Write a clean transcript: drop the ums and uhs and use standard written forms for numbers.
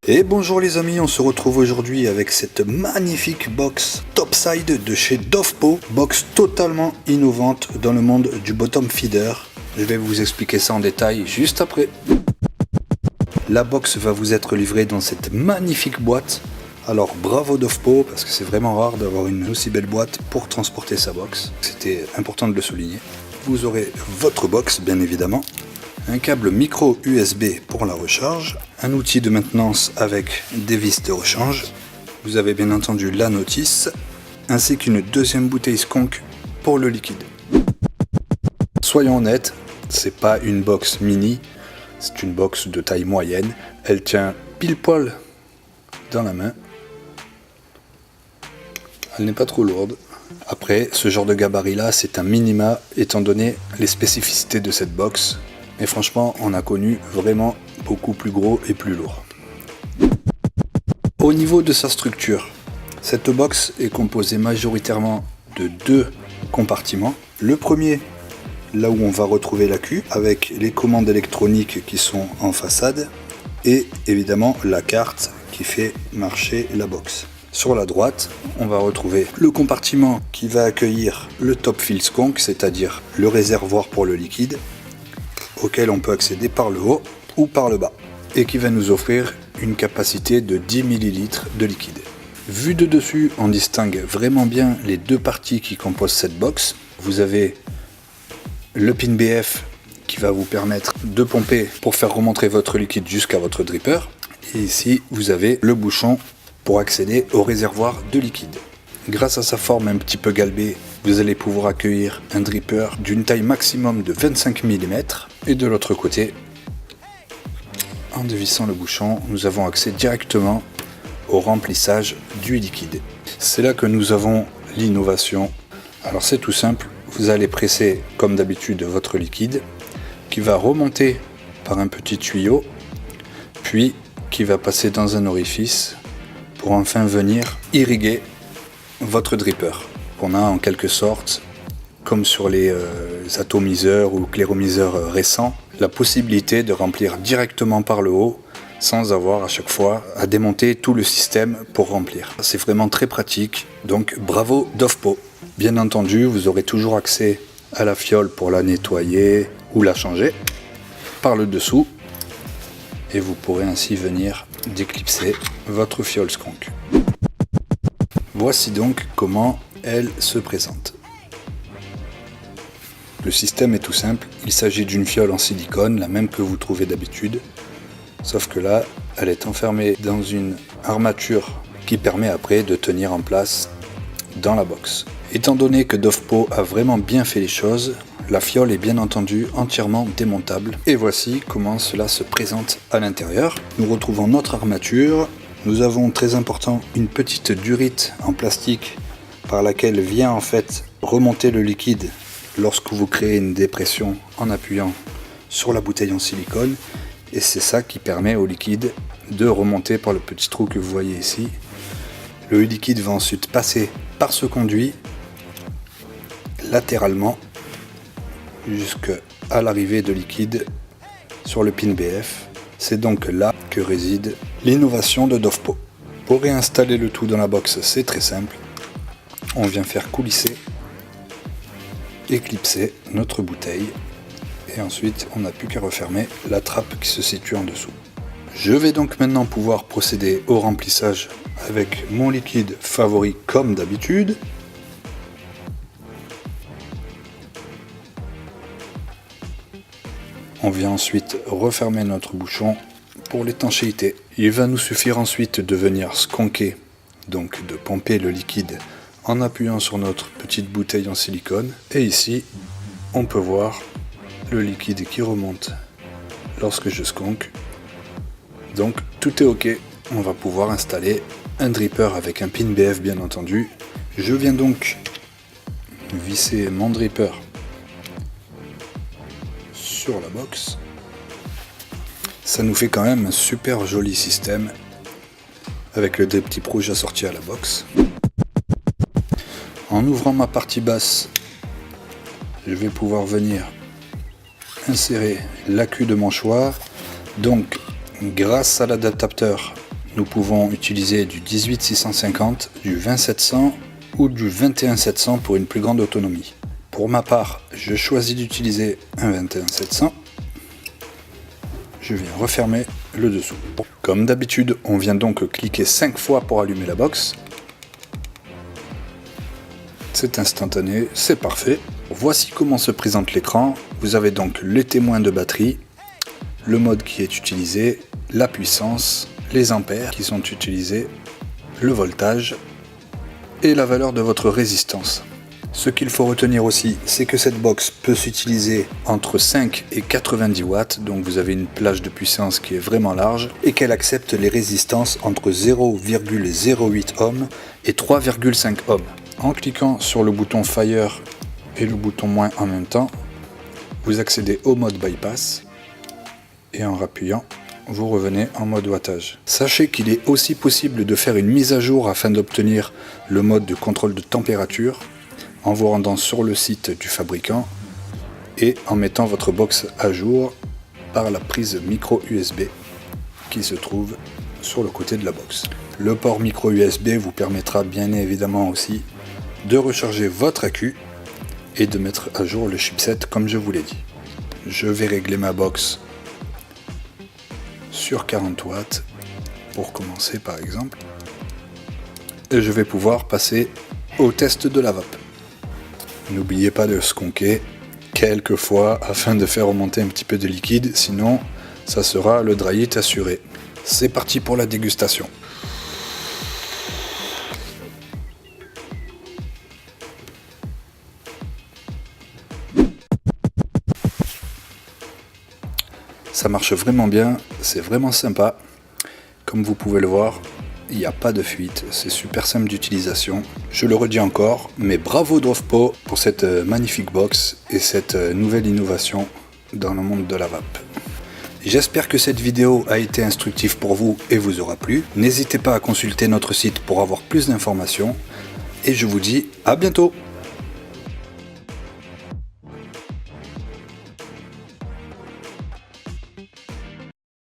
Et bonjour les amis, on se retrouve aujourd'hui avec cette magnifique box Topside de chez Dovpo, box totalement innovante dans le monde du bottom feeder. Je vais vous expliquer ça en détail juste après. La box va vous être livrée dans cette magnifique boîte. Alors bravo Dovpo, parce que c'est vraiment rare d'avoir une aussi belle boîte pour transporter sa box. C'était important de le souligner. Vous aurez votre box bien évidemment, un câble micro USB pour la recharge, un outil de maintenance avec des vis de rechange, vous avez bien entendu la notice, ainsi qu'une deuxième bouteille skunk pour le liquide. Soyons honnêtes, c'est pas une box mini, c'est une box de taille moyenne, elle tient pile poil dans la main, elle n'est pas trop lourde. Après, ce genre de gabarit là, c'est un minima étant donné les spécificités de cette box. Mais franchement, on a connu vraiment beaucoup plus gros et plus lourd. Au niveau de sa structure, cette box est composée majoritairement de deux compartiments. Le premier, là où on va retrouver la queue, avec les commandes électroniques qui sont en façade, et évidemment la carte qui fait marcher la box. Sur la droite, on va retrouver le compartiment qui va accueillir le top fill skunk, c'est-à-dire le réservoir pour le liquide, auquel on peut accéder par le haut ou par le bas, et qui va nous offrir une capacité de 10 ml de liquide. Vu de dessus, on distingue vraiment bien les deux parties qui composent cette box. Vous avez le pin BF qui va vous permettre de pomper pour faire remonter votre liquide jusqu'à votre dripper, et ici vous avez le bouchon pour accéder au réservoir de liquide. Grâce à sa forme un petit peu galbée, vous allez pouvoir accueillir un dripper d'une taille maximum de 25 mm. Et de l'autre côté, en dévissant le bouchon, nous avons accès directement au remplissage du liquide. C'est là que nous avons l'innovation. Alors c'est tout simple, vous allez presser comme d'habitude votre liquide qui va remonter par un petit tuyau, puis qui va passer dans un orifice pour enfin venir irriguer votre dripper. On a en quelque sorte, comme sur les atomiseurs ou clairomiseurs récents, la possibilité de remplir directement par le haut sans avoir à chaque fois à démonter tout le système pour remplir. C'est vraiment très pratique, donc bravo Dovpo. Bien entendu, vous aurez toujours accès à la fiole pour la nettoyer ou la changer par le dessous, et vous pourrez ainsi venir déclipser votre fiole skunk. Voici donc comment elle se présente. Le système est tout simple, il s'agit d'une fiole en silicone, la même que vous trouvez d'habitude, sauf que là, elle est enfermée dans une armature qui permet après de tenir en place dans la box. Étant donné que Dovpo a vraiment bien fait les choses, la fiole est bien entendu entièrement démontable. Et voici comment cela se présente à l'intérieur. Nous retrouvons notre armature. Nous avons, très important, une petite durite en plastique par laquelle vient en fait remonter le liquide lorsque vous créez une dépression en appuyant sur la bouteille en silicone. Et c'est ça qui permet au liquide de remonter par le petit trou que vous voyez ici. Le liquide va ensuite passer par ce conduit latéralement jusqu'à l'arrivée de liquide sur le pin BF. C'est donc là que réside l'innovation de Dovpo. Pour réinstaller le tout dans la box, c'est très simple. On vient faire coulisser, éclipser notre bouteille, et ensuite on n'a plus qu'à refermer la trappe qui se situe en dessous. Je vais donc maintenant pouvoir procéder au remplissage avec mon liquide favori comme d'habitude. On vient ensuite refermer notre bouchon pour l'étanchéité. Il va nous suffire ensuite de venir skunker, donc de pomper le liquide en appuyant sur notre petite bouteille en silicone. Et ici, on peut voir le liquide qui remonte lorsque je skunk. Donc tout est ok. On va pouvoir installer un dripper avec un pin BF bien entendu. Je viens donc visser mon dripper sur la box. Ça nous fait quand même un super joli système avec des petits projets assortis à la box. En ouvrant ma partie basse, je vais pouvoir venir insérer la queue de mon choix. Donc grâce à l'adaptateur Nous pouvons utiliser du 18650, du 20700 ou du 21700 pour une plus grande autonomie. Pour ma part, je choisis d'utiliser un 21700. Je viens refermer le dessous. Comme d'habitude, on vient donc cliquer 5 fois pour allumer la box. C'est instantané, c'est parfait. Voici comment se présente l'écran. Vous avez donc les témoins de batterie, le mode qui est utilisé, la puissance, les ampères qui sont utilisés, le voltage et la valeur de votre résistance. Ce qu'il faut retenir aussi, c'est que cette box peut s'utiliser entre 5 et 90 watts, donc vous avez une plage de puissance qui est vraiment large, et qu'elle accepte les résistances entre 0,08 ohms et 3,5 ohms. En cliquant sur le bouton Fire et le bouton moins en même temps, vous accédez au mode bypass, et en rappuyant, vous revenez en mode wattage. Sachez qu'il est aussi possible de faire une mise à jour afin d'obtenir le mode de contrôle de température, en vous rendant sur le site du fabricant et en mettant votre box à jour par la prise micro USB qui se trouve sur le côté de la box. Le port micro USB vous permettra bien évidemment aussi de recharger votre accu et de mettre à jour le chipset comme je vous l'ai dit. Je vais régler ma box sur 40 watts pour commencer par exemple et je vais pouvoir passer au test de la vape. N'oubliez pas de sconquer quelques fois afin de faire remonter un petit peu de liquide, sinon ça sera le dry heat assuré. C'est parti pour la dégustation. Ça marche vraiment bien, c'est vraiment sympa. Comme vous pouvez le voir, il n'y a pas de fuite, c'est super simple d'utilisation. Je le redis encore, mais bravo Drovpo pour cette magnifique box et cette nouvelle innovation dans le monde de la vape. J'espère que cette vidéo a été instructive pour vous et vous aura plu. N'hésitez pas à consulter notre site pour avoir plus d'informations. Et je vous dis à bientôt!